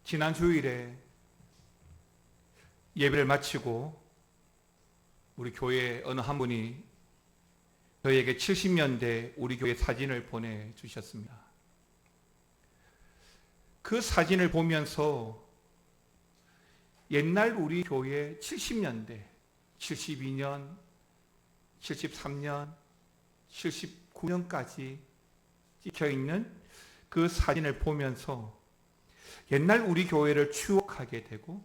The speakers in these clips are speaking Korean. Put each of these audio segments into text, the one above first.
지난 주일에 예배를 마치고 우리 교회 어느 한 분이 저에게 70년대 우리 교회 사진을 보내주셨습니다. 그 사진을 보면서 옛날 우리 교회 70년대, 72년, 73년, 79년까지 찍혀있는 그 사진을 보면서 옛날 우리 교회를 추억하게 되고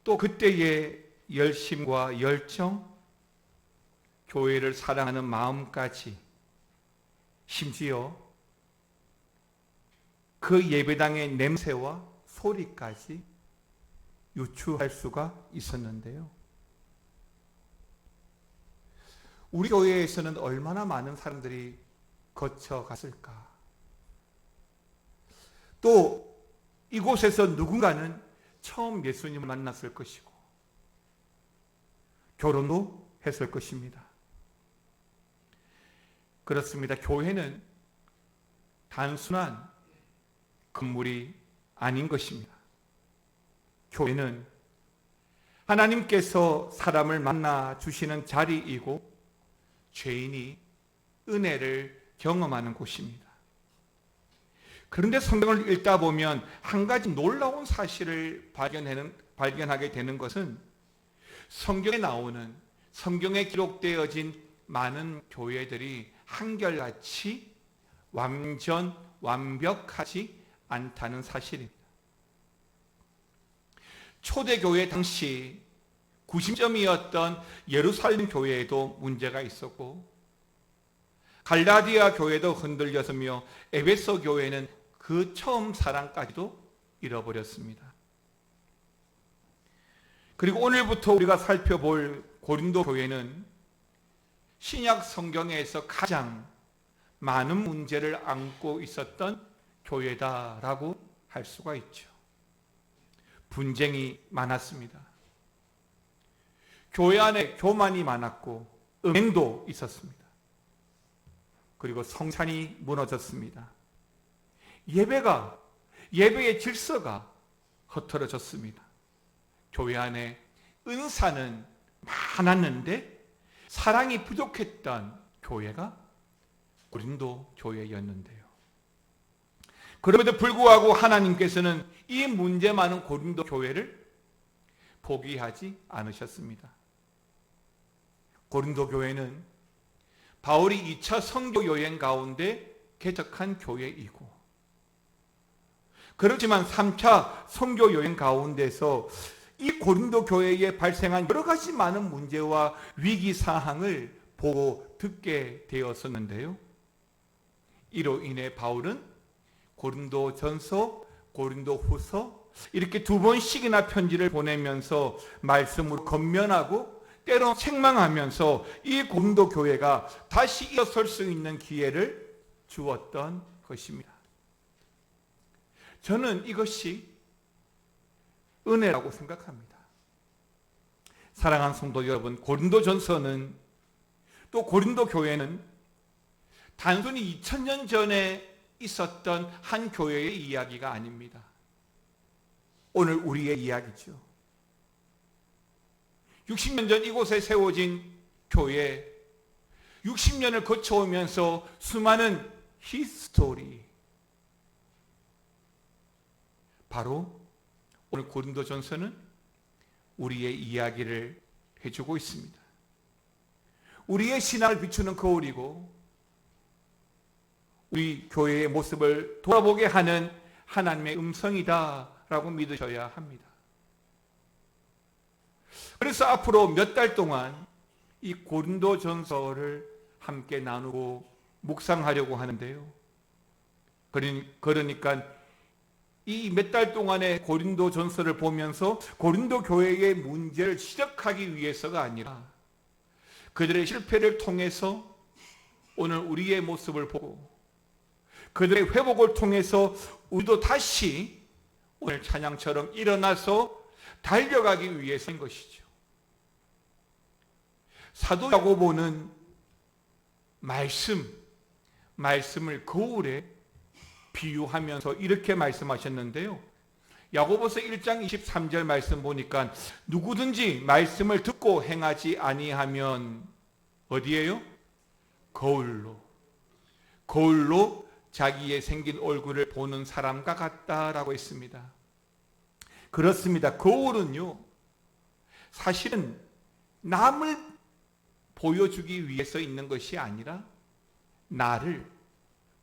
또 그때의 열심과 열정, 교회를 사랑하는 마음까지 심지어 그 예배당의 냄새와 소리까지 유추할 수가 있었는데요. 우리 교회에서는 얼마나 많은 사람들이 거쳐갔을까? 또 이곳에서 누군가는 처음 예수님을 만났을 것이고 결혼도 했을 것입니다. 그렇습니다. 교회는 단순한 건물이 아닌 것입니다. 교회는 하나님께서 사람을 만나 주시는 자리이고 죄인이 은혜를 경험하는 곳입니다. 그런데 성경을 읽다 보면 한 가지 놀라운 사실을 발견하게 되는 것은 성경에 나오는, 성경에 기록되어진 많은 교회들이 한결같이 완벽하지 않다는 사실입니다. 초대교회 당시 구심점이었던 예루살렘 교회에도 문제가 있었고 갈라디아 교회도 흔들렸으며 에베소 교회는 그 처음 사랑까지도 잃어버렸습니다. 그리고 오늘부터 우리가 살펴볼 고린도 교회는 신약 성경에서 가장 많은 문제를 안고 있었던 교회다라고 할 수가 있죠. 분쟁이 많았습니다. 교회 안에 교만이 많았고 음행도 있었습니다. 그리고 성찬이 무너졌습니다. 예배의 질서가 흐트러졌습니다. 교회 안에 은사는 많았는데 사랑이 부족했던 교회가 고린도 교회였는데요. 그럼에도 불구하고 하나님께서는 이 문제 많은 고린도 교회를 포기하지 않으셨습니다. 고린도 교회는 바울이 2차 선교 여행 가운데 개척한 교회이고 그렇지만 3차 선교 여행 가운데서 이 고린도 교회에 발생한 여러 가지 많은 문제와 위기 사항을 보고 듣게 되었었는데요. 이로 인해 바울은 고린도전서, 고린도후서 이렇게 2번씩이나 편지를 보내면서 말씀으로 권면하고 때로 책망하면서 이 고린도 교회가 다시 일어설 수 있는 기회를 주었던 것입니다. 저는 이것이 은혜라고 생각합니다. 사랑하는 성도 여러분, 고린도전서는 또 고린도 교회는 단순히 2000년 전에 있었던 한 교회의 이야기가 아닙니다. 오늘 우리의 이야기죠. 60년 전 이곳에 세워진 교회, 60년을 거쳐오면서 수많은 히스토리, 바로 오늘 고린도전서는 우리의 이야기를 해주고 있습니다. 우리의 신앙을 비추는 거울이고 우리 교회의 모습을 돌아보게 하는 하나님의 음성이다라고 믿으셔야 합니다. 그래서 앞으로 몇 달 동안 이 고린도전서를 함께 나누고 묵상하려고 하는데요. 그러니까 이 몇 달 동안의 고린도전서를 보면서 고린도 교회의 문제를 지적하기 위해서가 아니라 그들의 실패를 통해서 오늘 우리의 모습을 보고 그들의 회복을 통해서 우리도 다시 오늘 찬양처럼 일어나서 달려가기 위해서인 것이죠. 사도 야고보는 말씀을 거울에 비유하면서 이렇게 말씀하셨는데요. 야고보서 1장 23절 말씀 보니까 누구든지 말씀을 듣고 행하지 아니하면 어디예요? 거울로 자기의 생긴 얼굴을 보는 사람과 같다라고 했습니다. 그렇습니다. 거울은요, 사실은 남을 보여주기 위해서 있는 것이 아니라 나를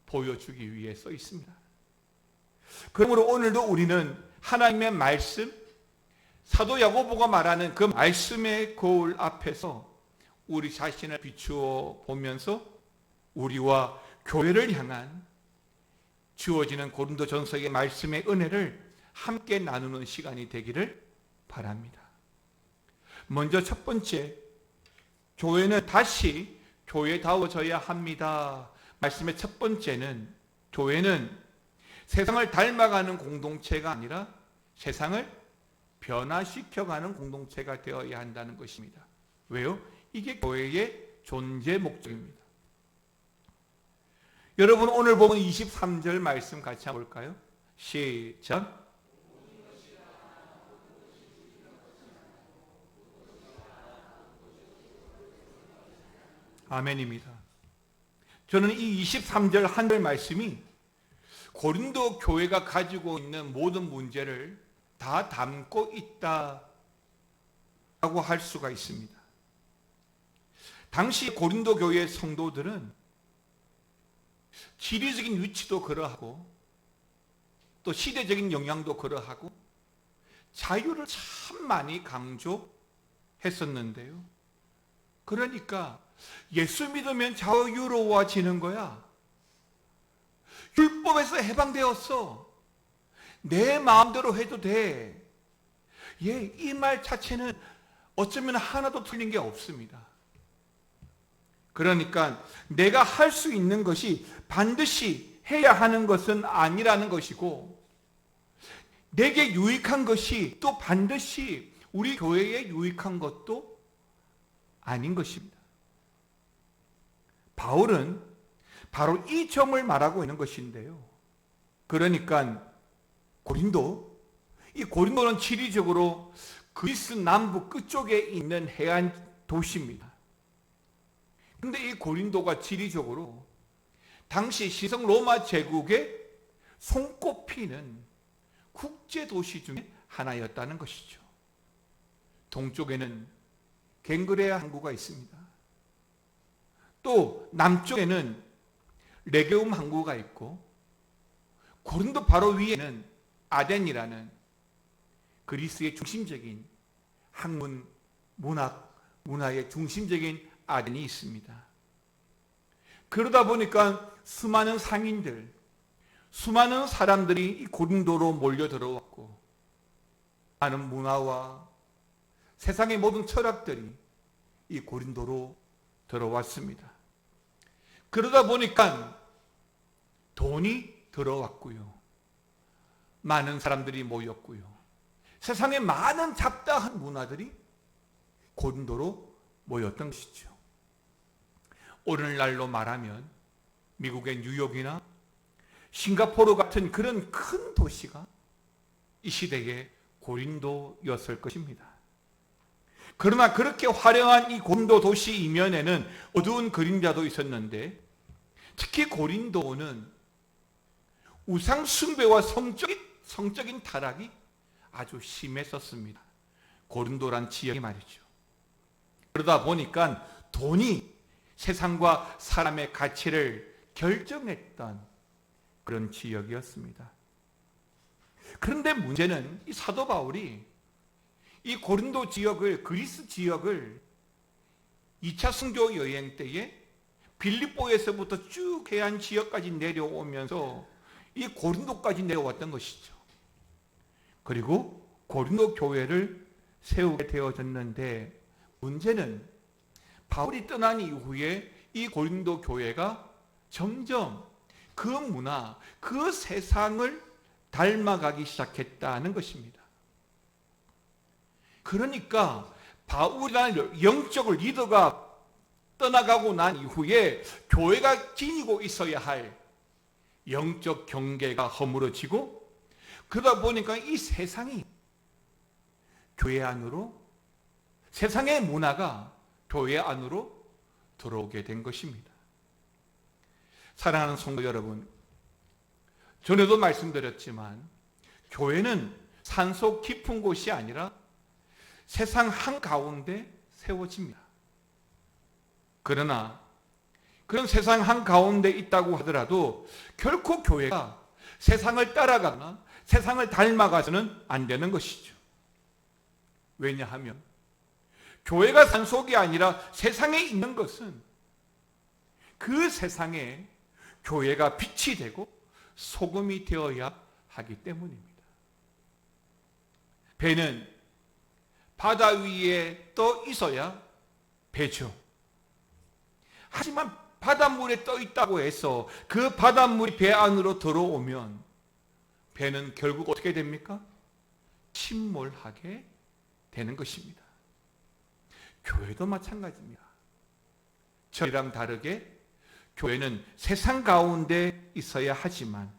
보여주기 위해서 있습니다. 그러므로 오늘도 우리는 하나님의 말씀, 사도 야고보가 말하는 그 말씀의 거울 앞에서 우리 자신을 비추어 보면서 우리와 교회를 향한 주어지는 고린도전서의 말씀의 은혜를 함께 나누는 시간이 되기를 바랍니다. 먼저 첫 번째, 교회는 다시 교회다워져야 합니다. 말씀의 첫 번째는 교회는 세상을 닮아가는 공동체가 아니라 세상을 변화시켜가는 공동체가 되어야 한다는 것입니다. 왜요? 이게 교회의 존재 목적입니다. 여러분, 오늘 보면 23절 말씀 같이 한번 볼까요? 시작. 아멘입니다. 저는 이 23절 한 절 말씀이 고린도 교회가 가지고 있는 모든 문제를 다 담고 있다라고 할 수가 있습니다. 당시 고린도 교회의 성도들은 지리적인 위치도 그러하고 또 시대적인 영향도 그러하고 자유를 참 많이 강조했었는데요. 그러니까 예수 믿으면 자유로워지는 거야. 율법에서 해방되었어. 내 마음대로 해도 돼. 이 말 자체는 어쩌면 하나도 틀린 게 없습니다. 그러니까 내가 할 수 있는 것이 반드시 해야 하는 것은 아니라는 것이고, 내게 유익한 것이 또 반드시 우리 교회에 유익한 것도 아닌 것입니다. 바울은 바로 이 점을 말하고 있는 것인데요. 그러니까 이 고린도는 지리적으로 그리스 남부 끝쪽에 있는 해안 도시입니다. 그런데 이 고린도가 지리적으로 당시 시성 로마 제국의 손꼽히는 국제 도시 중에 하나였다는 것이죠. 동쪽에는 갱그레아 항구가 있습니다. 또 남쪽에는 레게움 항구가 있고, 고린도 바로 위에는 아덴이라는 그리스의 중심적인 학문, 문화의 중심적인 아덴이 있습니다. 그러다 보니까 수많은 상인들, 수많은 사람들이 이 고린도로 몰려 들어왔고, 많은 문화와 세상의 모든 철학들이 이 고린도로 들어왔습니다. 그러다 보니까 돈이 들어왔고요. 많은 사람들이 모였고요. 세상에 많은 잡다한 문화들이 고린도로 모였던 것이죠. 오늘날로 말하면 미국의 뉴욕이나 싱가포르 같은 그런 큰 도시가 이 시대의 고린도였을 것입니다. 그러나 그렇게 화려한 이 고린도 도시 이면에는 어두운 그림자도 있었는데, 특히 고린도는 우상 숭배와 성적인 타락이 아주 심했었습니다. 고린도란 지역이 말이죠. 그러다 보니까 돈이 세상과 사람의 가치를 결정했던 그런 지역이었습니다. 그런데 문제는 이 사도 바울이 이 고린도 지역을, 그리스 지역을 2차 순교 여행 때에 빌립보에서부터 쭉 해안 지역까지 내려오면서 이 고린도까지 내려왔던 것이죠. 그리고 고린도 교회를 세우게 되어졌는데, 문제는 바울이 떠난 이후에 이 고린도 교회가 점점 그 문화, 그 세상을 닮아가기 시작했다는 것입니다. 그러니까 바울이라는 영적 리더가 떠나가고 난 이후에 교회가 지니고 있어야 할 영적 경계가 허물어지고, 그러다 보니까 이 세상이 교회 안으로, 세상의 문화가 교회 안으로 들어오게 된 것입니다. 사랑하는 성도 여러분, 전에도 말씀드렸지만 교회는 산속 깊은 곳이 아니라 세상 한가운데 세워집니다. 그러나 그런 세상 한가운데 있다고 하더라도 결코 교회가 세상을 따라가거나 세상을 닮아가서는 안 되는 것이죠. 왜냐하면 교회가 산속이 아니라 세상에 있는 것은 그 세상에 교회가 빛이 되고 소금이 되어야 하기 때문입니다. 배는 바다 위에 떠 있어야 배죠. 하지만 바닷물에 떠 있다고 해서 그 바닷물이 배 안으로 들어오면 배는 결국 어떻게 됩니까? 침몰하게 되는 것입니다. 교회도 마찬가지입니다. 저희랑 다르게 교회는 세상 가운데 있어야 하지만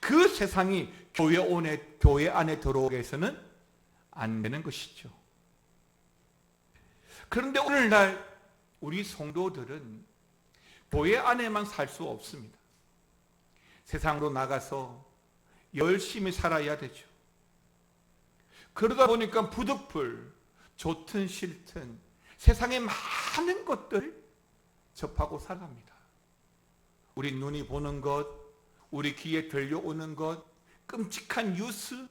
그 세상이 교회 안에 들어오게 해서는 안 되는 것이죠. 그런데 오늘날 우리 성도들은 교회 안에만 살 수 없습니다. 세상으로 나가서 열심히 살아야 되죠. 그러다 보니까 부득불, 좋든 싫든 세상의 많은 것들을 접하고 살아갑니다. 우리 눈이 보는 것, 우리 귀에 들려오는 것, 끔찍한 뉴스,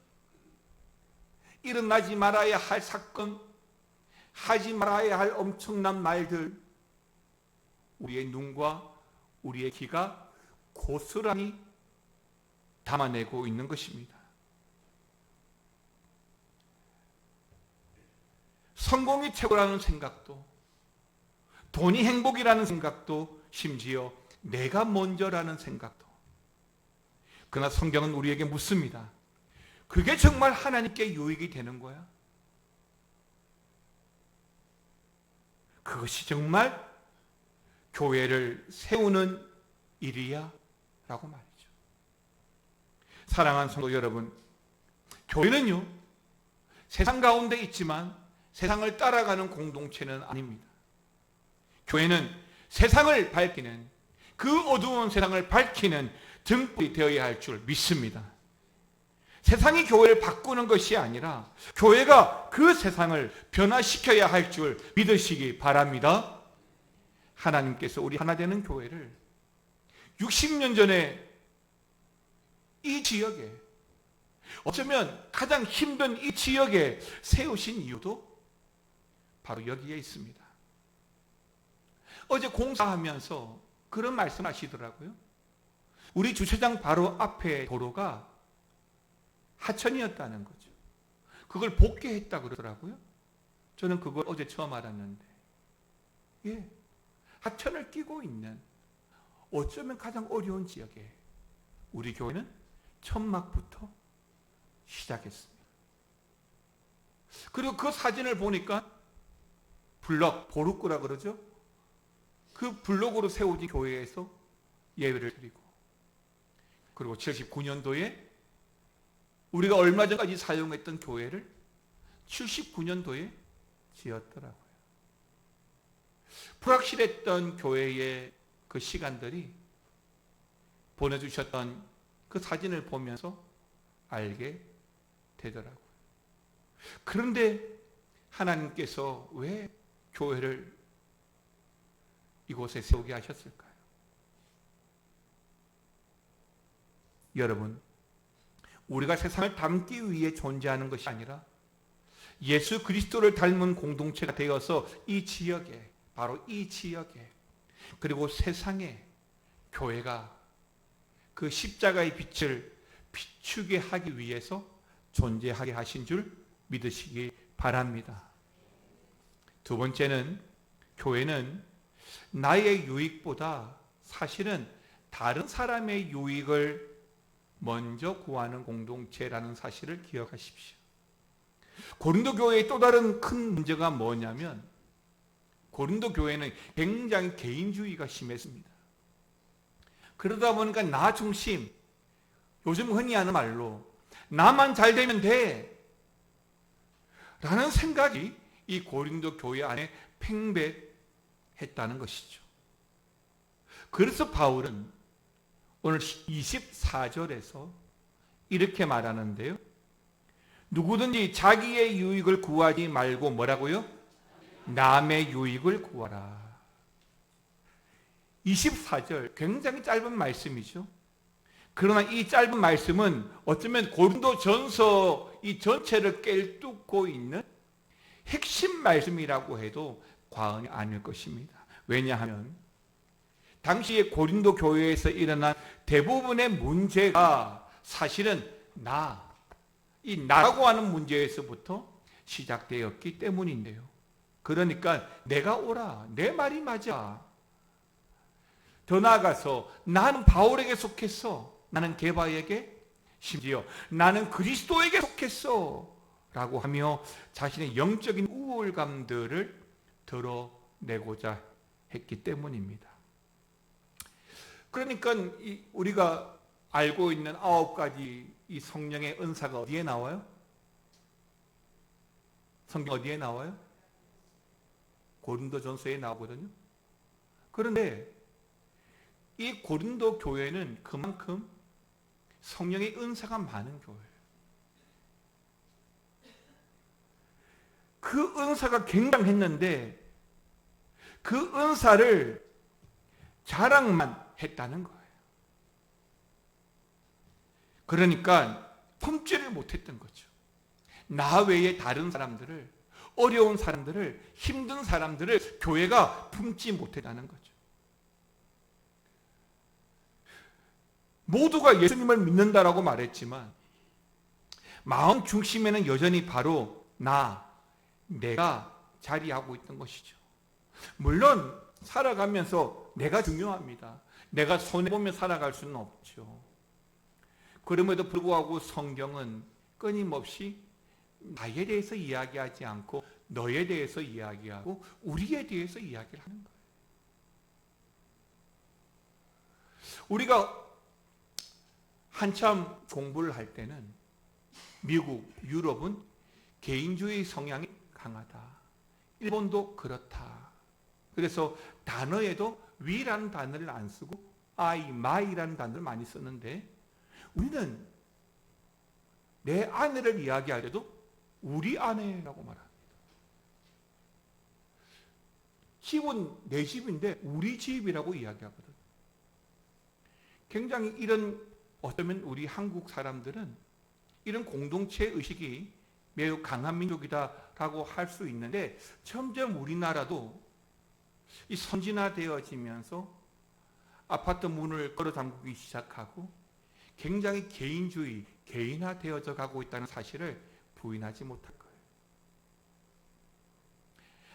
일어나지 말아야 할 사건, 하지 말아야 할 엄청난 말들, 우리의 눈과 우리의 귀가 고스란히 담아내고 있는 것입니다. 성공이 최고라는 생각도, 돈이 행복이라는 생각도, 심지어 내가 먼저라는 생각도. 그러나 성경은 우리에게 묻습니다. 그게 정말 하나님께 유익이 되는 거야? 그것이 정말 교회를 세우는 일이야? 라고 말이죠. 사랑하는 성도 여러분, 교회는요, 세상 가운데 있지만 세상을 따라가는 공동체는 아닙니다. 교회는 세상을 밝히는, 그 어두운 세상을 밝히는 등불이 되어야 할 줄 믿습니다. 세상이 교회를 바꾸는 것이 아니라 교회가 그 세상을 변화시켜야 할 줄 믿으시기 바랍니다. 하나님께서 우리 하나 되는 교회를 60년 전에 이 지역에, 어쩌면 가장 힘든 이 지역에 세우신 이유도 바로 여기에 있습니다. 어제 공사하면서 그런 말씀 하시더라고요. 우리 주차장 바로 앞에 도로가 하천이었다는 거죠. 그걸 복개했다 그러더라고요. 저는 그걸 어제 처음 알았는데, 예, 하천을 끼고 있는 어쩌면 가장 어려운 지역에 우리 교회는 천막부터 시작했습니다. 그리고 그 사진을 보니까 블럭, 보루꾸라 그러죠? 그 블록으로 세워진 교회에서 예배를 드리고, 그리고 79년도에 우리가 얼마 전까지 사용했던 교회를 79년도에 지었더라고요. 불확실했던 교회의 그 시간들이 보내주셨던 그 사진을 보면서 알게 되더라고요. 그런데 하나님께서 왜 교회를 이곳에 세우게 하셨을까요? 여러분, 우리가 세상을 닮기 위해 존재하는 것이 아니라 예수 그리스도를 닮은 공동체가 되어서 이 지역에, 바로 이 지역에, 그리고 세상에 교회가 그 십자가의 빛을 비추게 하기 위해서 존재하게 하신 줄 믿으시기 바랍니다. 두 번째는, 교회는 나의 유익보다 사실은 다른 사람의 유익을 먼저 구하는 공동체라는 사실을 기억하십시오. 고린도 교회의 또 다른 큰 문제가 뭐냐면, 고린도 교회는 굉장히 개인주의가 심했습니다. 그러다 보니까 나 중심, 요즘 흔히 하는 말로 나만 잘 되면 돼 라는 생각이 이 고린도 교회 안에 팽배했다는 것이죠. 그래서 바울은 오늘 24절에서 이렇게 말하는데요. 누구든지 자기의 유익을 구하지 말고 뭐라고요? 남의 유익을 구하라. 24절 굉장히 짧은 말씀이죠. 그러나 이 짧은 말씀은 어쩌면 고린도 전서 이 전체를 꿰뚫고 있는 핵심 말씀이라고 해도 과언이 아닐 것입니다. 왜냐하면 당시에 고린도 교회에서 일어난 대부분의 문제가 사실은 이 나라고 하는 문제에서부터 시작되었기 때문인데요. 그러니까 내가 옳아, 내 말이 맞아. 더 나아가서 나는 바울에게 속했어, 나는 게바에게, 심지어 나는 그리스도에게 속했어 라고 하며 자신의 영적인 우월감들을 드러내고자 했기 때문입니다. 그러니까 우리가 알고 있는 9가지 이 성령의 은사가 어디에 나와요? 성경 어디에 나와요? 고린도전서에 나오거든요. 그런데 이 고린도 교회는 그만큼 성령의 은사가 많은 교회예요. 그 은사가 굉장했는데 그 은사를 자랑만 했다는 거예요. 그러니까 품지를 못했던 거죠. 나 외에 다른 사람들을, 어려운 사람들을, 힘든 사람들을 교회가 품지 못했다는 거죠. 모두가 예수님을 믿는다라고 말했지만 마음 중심에는 여전히 바로 내가 자리하고 있던 것이죠. 물론 살아가면서 내가 중요합니다. 내가 손해보며 살아갈 수는 없죠. 그럼에도 불구하고 성경은 끊임없이 나에 대해서 이야기하지 않고 너에 대해서 이야기하고 우리에 대해서 이야기를 하는 거예요. 우리가 한참 공부를 할 때는 미국, 유럽은 개인주의 성향이 강하다. 일본도 그렇다. 그래서 단어에도 위라는 단어를 안 쓰고 my라는 단어를 많이 쓰는데 우리는 내 아내를 이야기할 때도 우리 아내라고 말합니다. 집은 내 집인데 우리 집이라고 이야기하거든. 굉장히 어쩌면 우리 한국 사람들은 이런 공동체 의식이 매우 강한 민족이다라고 할 수 있는데 점점 우리나라도 이 선진화되어지면서 아파트 문을 걸어 잠그기 시작하고 굉장히 개인주의, 개인화되어져 가고 있다는 사실을 부인하지 못할 거예요.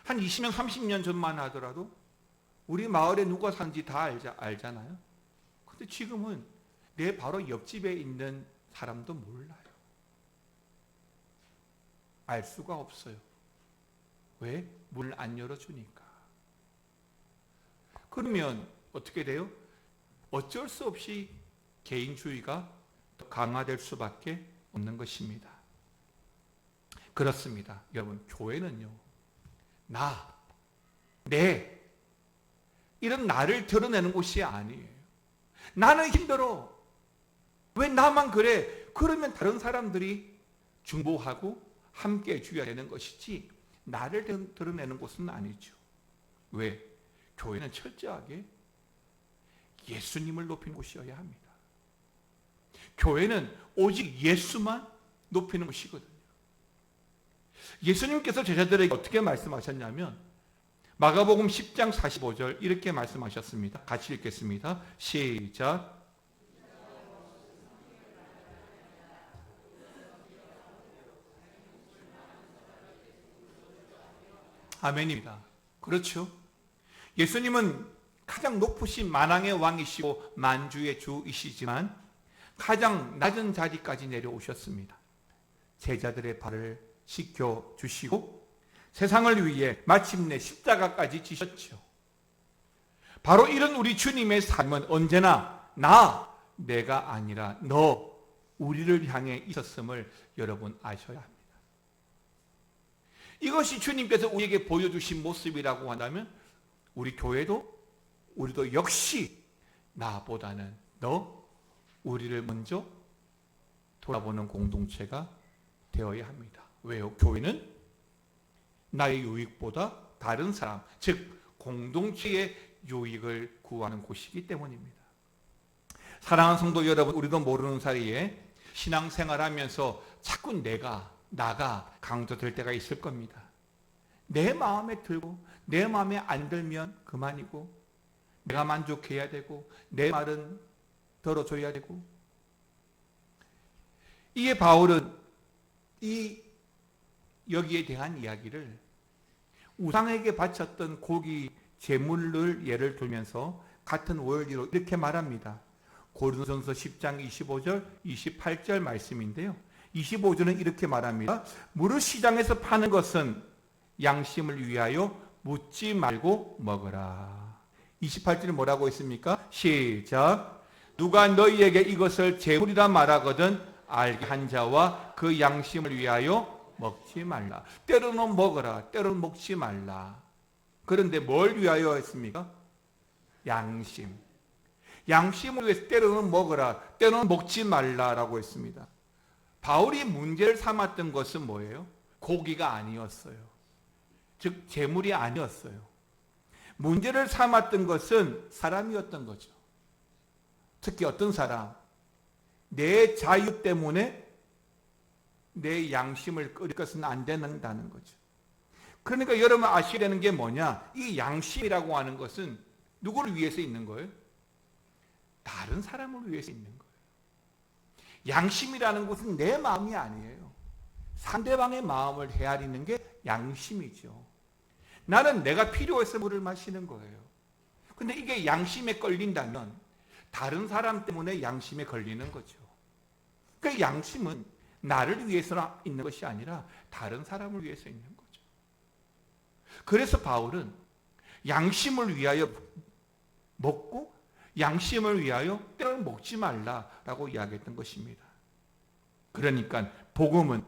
한 20년, 30년 전만 하더라도 우리 마을에 누가 사는지 다 알잖아요. 근데 지금은 내 바로 옆집에 있는 사람도 몰라요. 알 수가 없어요. 왜? 문을 안 열어주니까. 그러면 어떻게 돼요? 어쩔 수 없이 개인주의가 더 강화될 수밖에 없는 것입니다. 그렇습니다. 여러분, 교회는요, 이런 나를 드러내는 곳이 아니에요. 나는 힘들어. 왜 나만 그래? 그러면 다른 사람들이 중보하고 함께 해줘야 되는 것이지 나를 드러내는 곳은 아니죠. 왜? 교회는 철저하게 예수님을 높이는 곳이어야 합니다. 교회는 오직 예수만 높이는 곳이거든요. 예수님께서 제자들에게 어떻게 말씀하셨냐면 마가복음 10장 45절 이렇게 말씀하셨습니다. 같이 읽겠습니다. 시작. 아멘입니다. 그렇죠. 예수님은 가장 높으신 만왕의 왕이시고 만주의 주이시지만 가장 낮은 자리까지 내려오셨습니다. 제자들의 발을 씻겨주시고 세상을 위해 마침내 십자가까지 지셨죠. 바로 이런 우리 주님의 삶은 언제나 내가 아니라 너, 우리를 향해 있었음을 여러분 아셔야 합니다. 이것이 주님께서 우리에게 보여주신 모습이라고 한다면 우리 교회도 우리도 역시 나보다는 너, 우리를 먼저 돌아보는 공동체가 되어야 합니다. 왜요? 교회는 나의 유익보다 다른 사람, 즉 공동체의 유익을 구하는 곳이기 때문입니다. 사랑하는 성도 여러분, 우리도 모르는 사이에 신앙생활하면서 자꾸 나가 강조될 때가 있을 겁니다. 내 마음에 들고 내 마음에 안 들면 그만이고, 내가 만족해야 되고 내 말은 들어줘야 되고. 이게 바울은 여기에 대한 이야기를 우상에게 바쳤던 고기 제물을 예를 들면서 같은 원리로 이렇게 말합니다. 고린도전서 10장 25절 28절 말씀인데요, 25절은 이렇게 말합니다. 무릇 시장에서 파는 것은 양심을 위하여 묻지 말고 먹으라. 28절은 뭐라고 했습니까? 시작. 누가 너희에게 이것을 제물이라 말하거든 알게 한 자와 그 양심을 위하여 먹지 말라. 때로는 먹어라, 때로는 먹지 말라. 그런데 뭘 위하여 했습니까? 양심. 양심을 위해서 때로는 먹어라, 때로는 먹지 말라라고 했습니다. 바울이 문제를 삼았던 것은 뭐예요? 고기가 아니었어요. 즉 제물이 아니었어요. 문제를 삼았던 것은 사람이었던 거죠. 특히 어떤 사람, 내 자유 때문에 내 양심을 끓일 것은 안 된다는 거죠. 그러니까 여러분 아셔야 되는 게 뭐냐? 이 양심이라고 하는 것은 누구를 위해서 있는 거예요? 다른 사람을 위해서 있는 거예요. 양심이라는 것은 내 마음이 아니에요. 상대방의 마음을 헤아리는 게 양심이죠. 나는 내가 필요해서 물을 마시는 거예요. 근데 이게 양심에 걸린다면 다른 사람 때문에 양심에 걸리는 거죠. 그 양심은 나를 위해서 있는 것이 아니라 다른 사람을 위해서 있는 거죠. 그래서 바울은 양심을 위하여 먹고 양심을 위하여 때를 먹지 말라라고 이야기했던 것입니다. 그러니까 복음은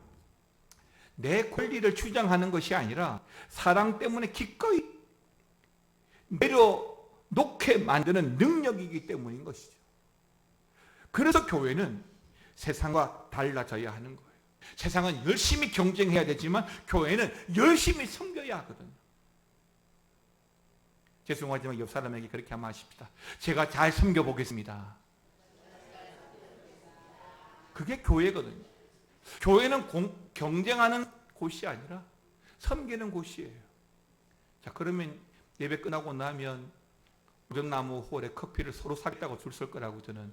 내 권리를 주장하는 것이 아니라 사랑 때문에 기꺼이 내려놓게 만드는 능력이기 때문인 것이죠. 그래서 교회는 세상과 달라져야 하는 거예요. 세상은 열심히 경쟁해야 되지만 교회는 열심히 섬겨야 하거든요. 죄송하지만 옆 사람에게 그렇게 하면 하십시다. 제가 잘 섬겨보겠습니다. 그게 교회거든요. 교회는 경쟁하는 곳이 아니라 섬기는 곳이에요. 자, 그러면 예배 끝나고 나면 우정나무 홀에 커피를 서로 사겠다고 줄 설 거라고 저는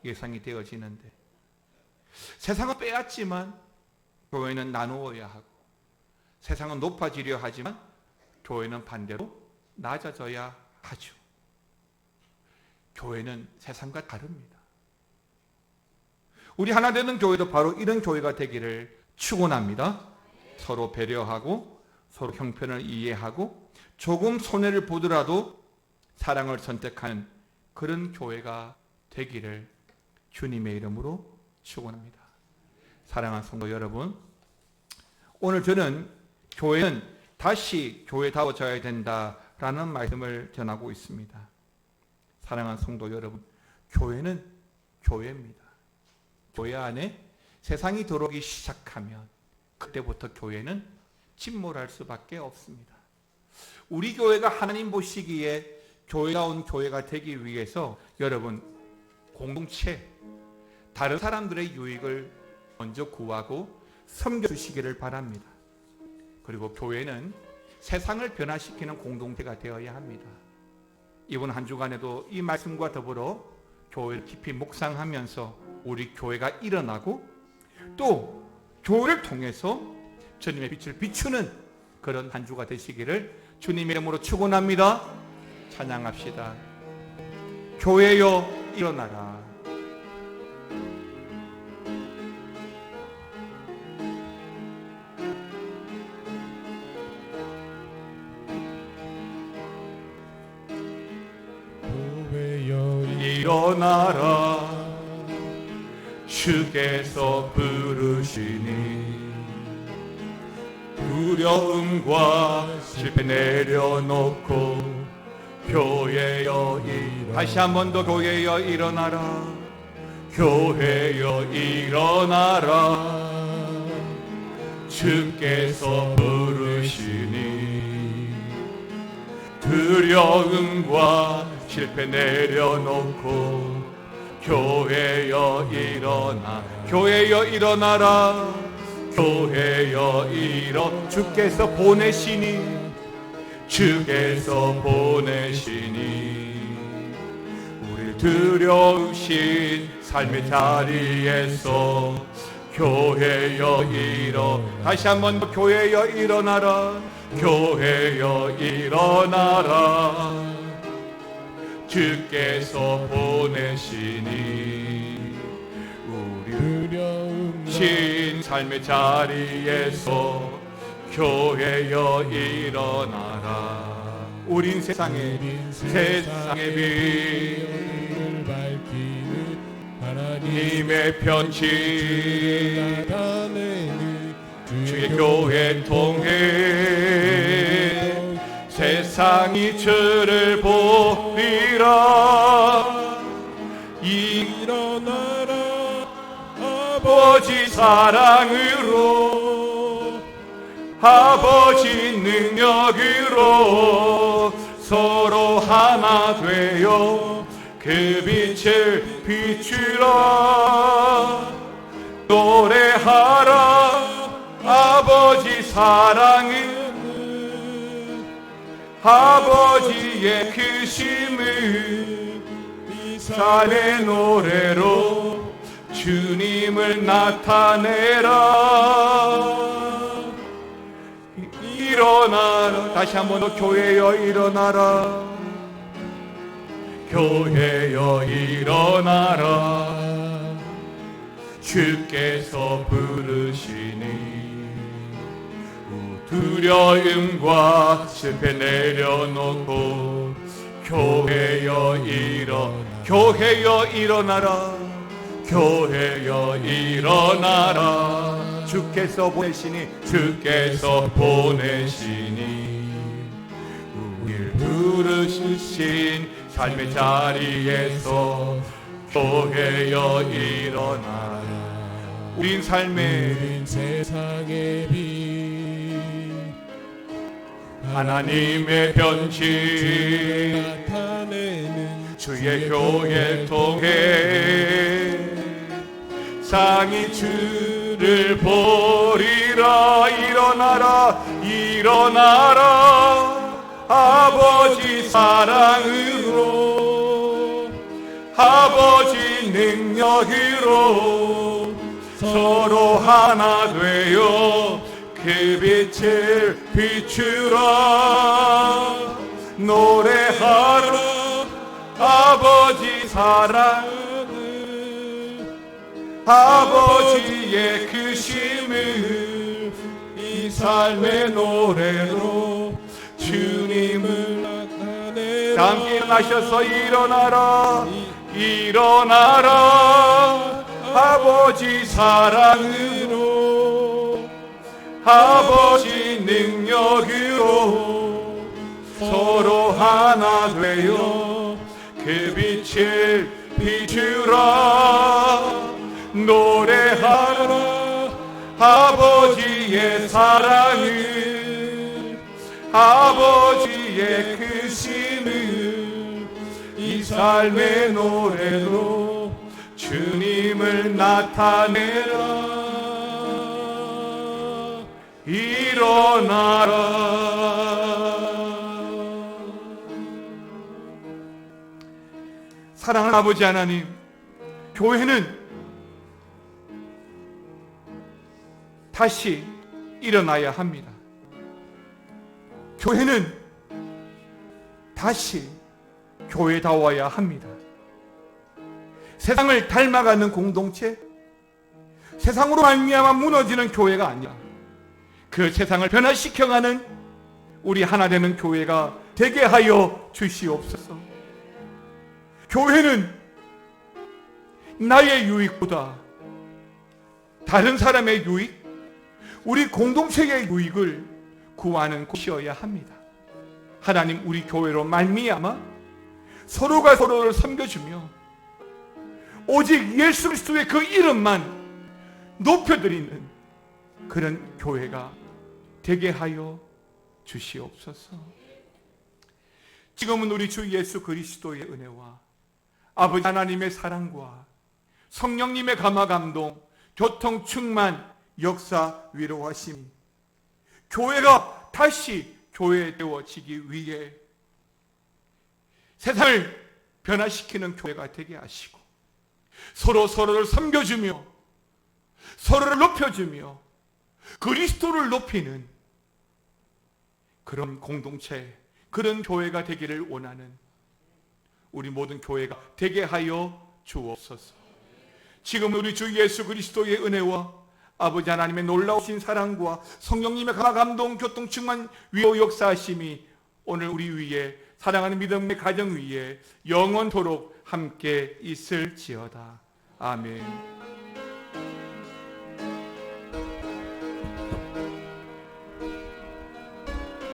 예상이 되어지는데, 세상은 빼앗지만 교회는 나누어야 하고, 세상은 높아지려 하지만 교회는 반대로 낮아져야 하죠. 교회는 세상과 다릅니다. 우리 하나 되는 교회도 바로 이런 교회가 되기를 축원합니다. 서로 배려하고 서로 형편을 이해하고 조금 손해를 보더라도 사랑을 선택하는 그런 교회가 되기를 주님의 이름으로 축원합니다. 사랑하는 성도 여러분, 오늘 저는 교회는 다시 교회다워져야 된다라는 말씀을 전하고 있습니다. 사랑하는 성도 여러분, 교회는 교회입니다. 교회 안에 세상이 들어오기 시작하면 그때부터 교회는 침몰할 수밖에 없습니다. 우리 교회가 하나님 보시기에 교회다운 교회가 되기 위해서 여러분 공동체, 다른 사람들의 유익을 먼저 구하고 섬겨주시기를 바랍니다. 그리고 교회는 세상을 변화시키는 공동체가 되어야 합니다. 이번 한 주간에도 이 말씀과 더불어 교회를 깊이 묵상하면서 우리 교회가 일어나고 또 교회를 통해서 주님의 빛을 비추는 그런 한 주가 되시기를 주님의 이름으로 축원합니다. 찬양합시다. 교회여 일어나라. 교회여 일어나라. 주께서 부르시니 두려움과 실패 내려놓고 교회여 다시 한 번 더 교회여 일어나라. 교회여 일어나라. 주께서 부르시니 두려움과 실패 내려놓고 교회여 일어나. 교회여 일어나라. 교회여 주께서 보내시니 주께서 보내시니 우리를 두려우신 삶의 자리에서 교회여 다시 한번 교회여 일어나라. 교회여 일어나라. 주께서 보내시니 우리를 삶의 자리에서 교회여 일어나라. 우린 세상의 빛 하나님의 편지 주의 교회 통해 세상이 주를 보리라. 일어나라. 아버지 사랑으로 아버지 능력으로 서로 하나 되어 그 빛을 비추라. 노래하라. 아버지 사랑을 아버지의 크심을 이 삶의 노래로 주님을 나타내라. 일어나라. 다시 한 번 더 교회여 일어나라. 교회여 일어나라. 주께서 부르시니 두려움과 실패 내려놓고 교회여 교회여 일어나라. 교회여 일어나라. 주께서 보내시니 우리를 부르신 삶의 자리에서 교회여 일어나라. 우린 세상의 빛 하나님의 편지 나타내는 주의 교회 통해 상이 주를 보리라. 일어나라. 일어나라. 아버지 사랑으로 아버지 능력으로 서로 하나 되어 그 빛을 비추라. 노래하라. 아버지 사랑을 아버지의 크심을 이 삶의 노래로 주님을 나타내라. 다 함께 일어나셔서 일어나라. 일어나라. 아버지 사랑으로 아버지 능력으로 서로 하나 되어 그 빛을 비추라. 노래하라. 아버지의 사랑을 아버지의 크심을 이 삶의 노래로 주님을 나타내라. 일어나라. 사랑하는 아버지 하나님, 교회는 다시 일어나야 합니다. 교회는 다시 교회다워야 합니다. 세상을 닮아가는 공동체, 세상으로 말미암아 무너지는 교회가 아니라 그 세상을 변화시켜가는 우리 하나 되는 교회가 되게 하여 주시옵소서. 교회는 나의 유익보다 다른 사람의 유익, 우리 공동체의 유익을 구하는 곳이어야 합니다. 하나님, 우리 교회로 말미암아 서로가 서로를 섬겨주며 오직 예수 그리스도의 그 이름만 높여드리는 그런 교회가 되게 하여 주시옵소서. 지금은 우리 주 예수 그리스도의 은혜와 아버지 하나님의 사랑과 성령님의 감화 감동, 교통 충만, 역사 위로하심, 교회가 다시 교회되어지기 위해 세상을 변화시키는 교회가 되게 하시고 서로를 섬겨주며 서로를 높여주며 그리스도를 높이는 그런 공동체, 그런 교회가 되기를 원하는 우리 모든 교회가 되게 하여 주옵소서. 지금 우리 주 예수 그리스도의 은혜와 아버지 하나님의 놀라우신 사랑과 성령님의 감화 감동, 교통 충만, 위로 역사하심이 오늘 우리 위에, 사랑하는 믿음의 가정 위에 영원토록 함께 있을지어다. 아멘.